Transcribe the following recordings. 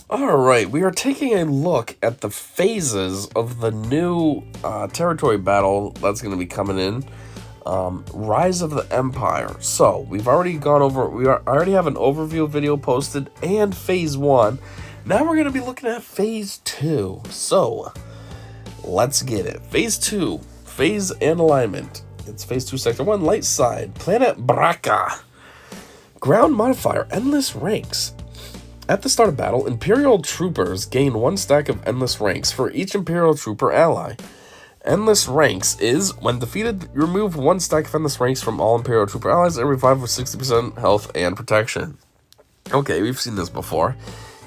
Alright, we are taking a look at the phases of the new territory battle that's going to be coming in. Rise of the Empire. So, we've already gone over, already have an overview video posted and phase 1. Now we're going to be looking at phase 2. So, let's get it. Phase 2, phase and alignment. It's phase 2, sector 1, light side, planet Braca. Ground modifier, endless ranks. At the start of battle, Imperial troopers gain 1 stack of endless ranks for each Imperial trooper ally. Endless ranks is, when defeated, you remove 1 stack of endless ranks from all Imperial trooper allies and revive with 60% health and protection. Okay, we've seen this before.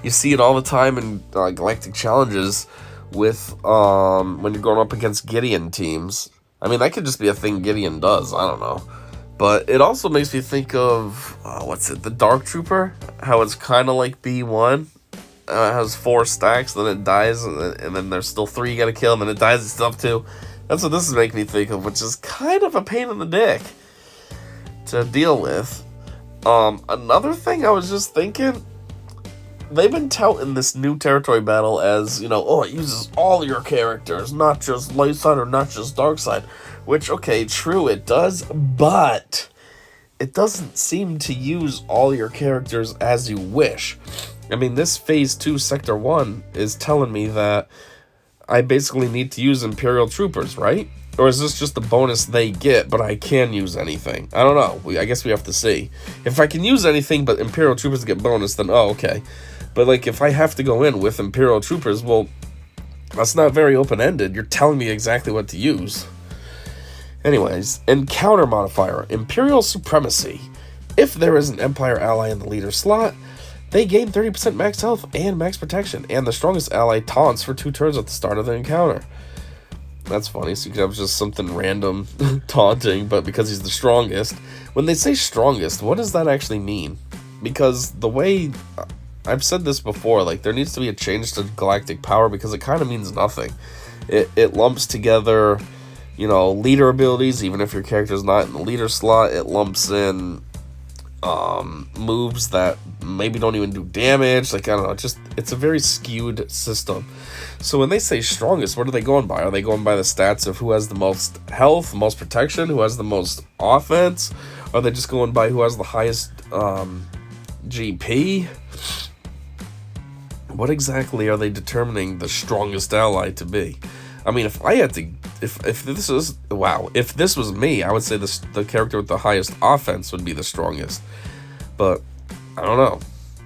You see it all the time in Galactic Challenges with when you're going up against Gideon teams. I mean, that could just be a thing Gideon does, I don't know. But it also makes me think of, the Dark Trooper? How it's kind of like B1. It has 4 stacks, then it dies, and then there's still 3 you gotta kill, and then it dies and stuff too. That's what this is making me think of, which is kind of a pain in the dick to deal with. Another thing I was just thinking, they've been touting this new territory battle as, it uses all your characters, not just light side or not just dark side. Which, okay, true, it does, but it doesn't seem to use all your characters as you wish. I mean, this phase 2, sector 1 is telling me that I basically need to use Imperial troopers, right? Or is this just the bonus they get, but I can use anything? I don't know. I guess we have to see. If I can use anything but Imperial troopers get bonus, then okay. But, if I have to go in with Imperial troopers, well, that's not very open-ended. You're telling me exactly what to use. Anyways, encounter modifier, Imperial Supremacy. If there is an Empire ally in the leader slot, they gain 30% max health and max protection, and the strongest ally taunts for 2 turns at the start of the encounter. That's funny, so you could have just something random taunting, but because he's the strongest. When they say strongest, what does that actually mean? Because the way, I've said this before, there needs to be a change to galactic power because it kind of means nothing. It lumps together, leader abilities, even if your character's not in the leader slot. It lumps in moves that maybe don't even do damage. I don't know, it's a very skewed system. So when they say strongest, what are they going by? Are they going by the stats of who has the most health, most protection, who has the most offense? Are they just going by who has the highest GP? What exactly are they determining the strongest ally to be? I mean, if I had to, if this was me, I would say the character with the highest offense would be the strongest. But I don't know.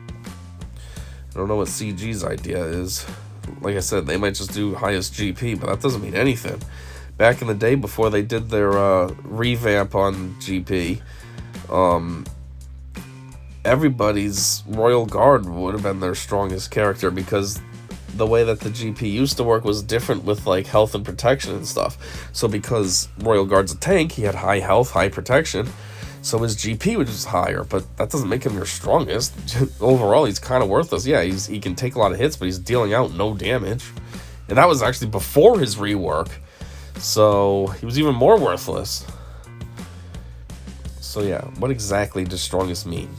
I don't know what CG's idea is. Like I said, they might just do highest GP, but that doesn't mean anything. Back in the day, before they did their revamp on GP, everybody's Royal Guard would have been their strongest character because the way that the GP used to work was different with health and protection and stuff. So because Royal Guard's a tank, he had high health, high protection, so his GP was just higher, but that doesn't make him your strongest. Overall, he's kind of worthless. Yeah, he can take a lot of hits, but he's dealing out no damage. And that was actually before his rework, so he was even more worthless. So yeah, what exactly does strongest mean?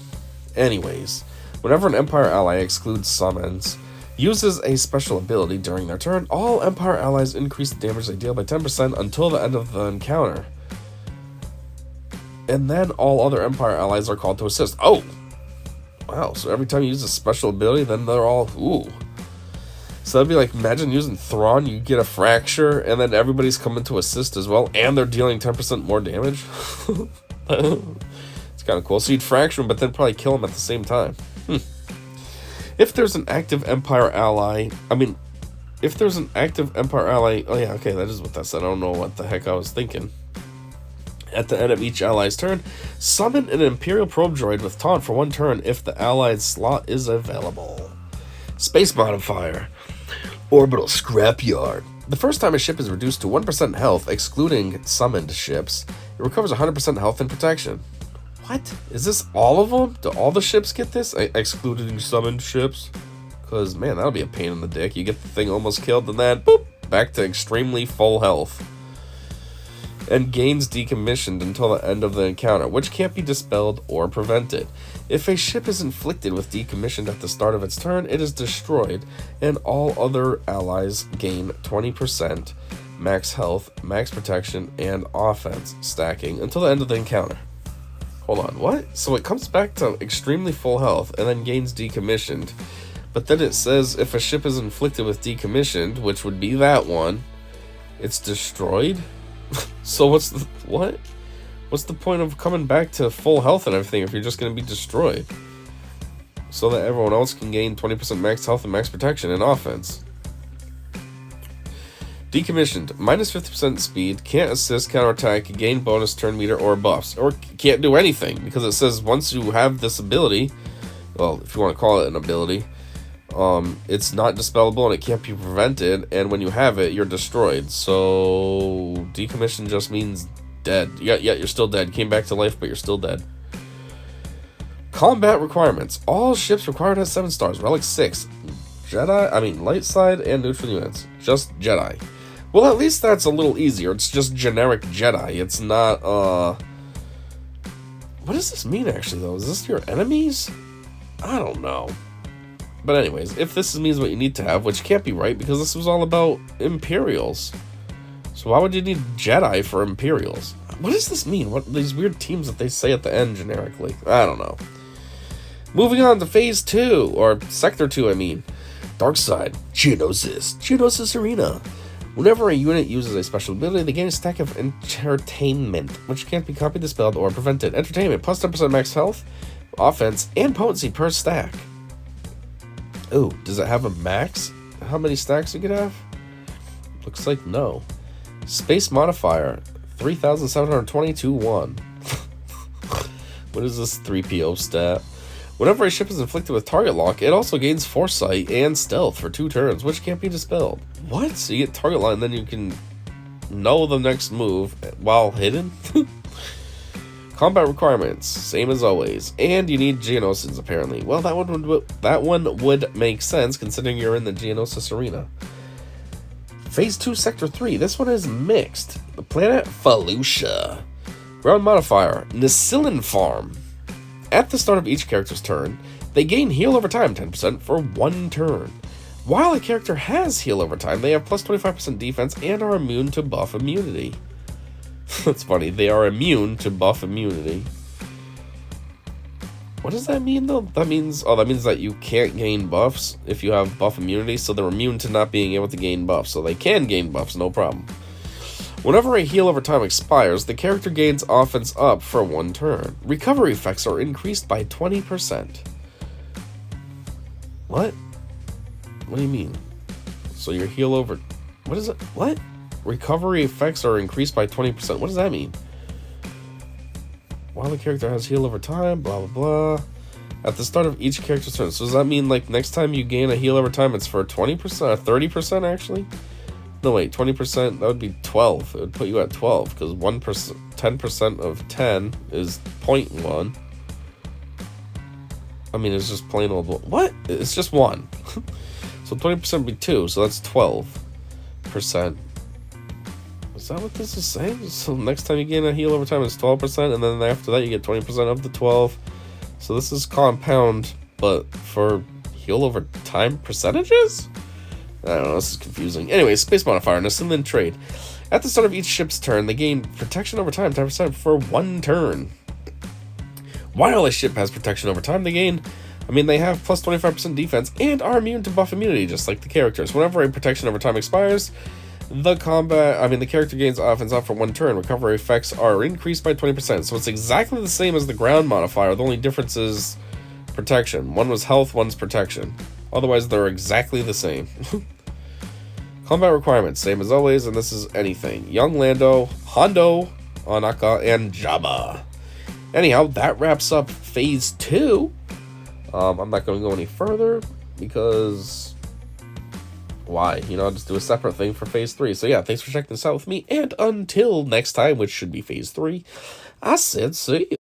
Anyways, whenever an Empire ally excludes summons, uses a special ability during their turn, all Empire allies increase the damage they deal by 10% until the end of the encounter. And then all other Empire allies are called to assist. Oh! Wow, so every time you use a special ability, then they're all, ooh. So that'd be imagine using Thrawn, you get a fracture, and then everybody's coming to assist as well, and they're dealing 10% more damage. It's kind of cool. So you'd fracture him, but then probably kill him at the same time. If there's an active Empire ally, oh yeah, okay, that is what that said. I don't know what the heck I was thinking. At the end of each ally's turn, summon an Imperial probe droid with taunt for 1 turn if the allied slot is available. Space modifier, orbital scrapyard. The first time a ship is reduced to 1% health, excluding summoned ships, it recovers 100% health and protection. What? Is this all of them? Do all the ships get this? Excluding summoned ships? Because, man, that'll be a pain in the dick. You get the thing almost killed, and then, boop, back to extremely full health. and gains decommissioned until the end of the encounter, which can't be dispelled or prevented. If a ship is inflicted with decommissioned at the start of its turn, it is destroyed, and all other allies gain 20% max health, max protection, and offense stacking until the end of the encounter. Hold on, what? So it comes back to extremely full health and then gains decommissioned. But then it says if a ship is inflicted with decommissioned, which would be that one, it's destroyed? So what's the point of coming back to full health and everything if you're just going to be destroyed? So that everyone else can gain 20% max health and max protection and offense. Decommissioned, minus 50% speed, can't assist, counterattack, gain bonus turn meter or buffs, or can't do anything, because it says once you have this ability, well, if you want to call it an ability, it's not dispellable and it can't be prevented, and when you have it, you're destroyed. So decommission just means dead. Yeah, you're still dead. Came back to life, but you're still dead. Combat requirements. All ships required has 7 stars. Relic 6. Light side and neutral units. Just Jedi. Well, at least that's a little easier. It's just generic Jedi. It's not, what does this mean, actually, though? Is this your enemies? I don't know. But anyways, if this means what you need to have, which can't be right, because this was all about Imperials. So why would you need Jedi for Imperials? What does this mean? What these weird teams that they say at the end generically? I don't know. Moving on to Phase 2, or Sector 2, I mean. Dark Side. Geonosis Arena. Whenever a unit uses a special ability, they gain a stack of Entertainment, which can't be copied, dispelled, or prevented. Entertainment, plus 10% max health, offense, and potency per stack. Ooh, does it have a max? How many stacks you could have? Looks like no. Space modifier, 3,722-1. What is this 3PO stat? Whenever a ship is inflicted with target lock, it also gains foresight and stealth for 2 turns, which can't be dispelled. What? So you get target lock and then you can know the next move while hidden? Combat requirements, same as always, and you need Geonosis apparently. Well, that one would make sense considering you're in the Geonosis arena. Phase 2, Sector 3. This one is mixed. The planet Felucia. Ground modifier, Nacillan Farm. At the start of each character's turn, they gain heal over time 10% for 1 turn. While a character has heal over time, they have plus 25% defense and are immune to buff immunity. That's funny, they are immune to buff immunity. What does that mean though? That means that you can't gain buffs if you have buff immunity, so they're immune to not being able to gain buffs, so they can gain buffs, no problem. Whenever a heal over time expires, the character gains offense up for 1 turn. Recovery effects are increased by 20%. What? What do you mean? So your heal over... What is it? What? Recovery effects are increased by 20%. What does that mean? While the character has heal over time, blah, blah, blah. At the start of each character's turn. So does that mean, like, next time you gain a heal over time, it's for 20%? Or 30%, actually? No, wait, 20%, that would be 12. It would put you at 12, because 10% of 10 is 0.1. I mean, it's just plain old... What? It's just 1. So 20% would be 2, so that's 12%. Is that what this is saying? So next time you gain a heal over time, it's 12%, and then after that you get 20% of the 12. So this is compound, but for heal over time percentages? I don't know, this is confusing. Anyway, space modifier, Nacillan trade. At the start of each ship's turn, they gain protection over time, 10% for 1 turn. While a ship has protection over time, they have plus 25% defense and are immune to buff immunity, just like the characters. Whenever a protection over time expires, the character gains offense up for 1 turn. Recovery effects are increased by 20%. So it's exactly the same as the ground modifier. The only difference is protection. One was health, one's protection. Otherwise, they're exactly the same. Combat requirements, same as always, and this is anything. Young Lando, Hondo, Anaka, and Jabba. Anyhow, that wraps up Phase 2. I'm not going to go any further, because... why? I'll just do a separate thing for Phase 3. So yeah, thanks for checking this out with me, and until next time, which should be Phase 3, I said see ya.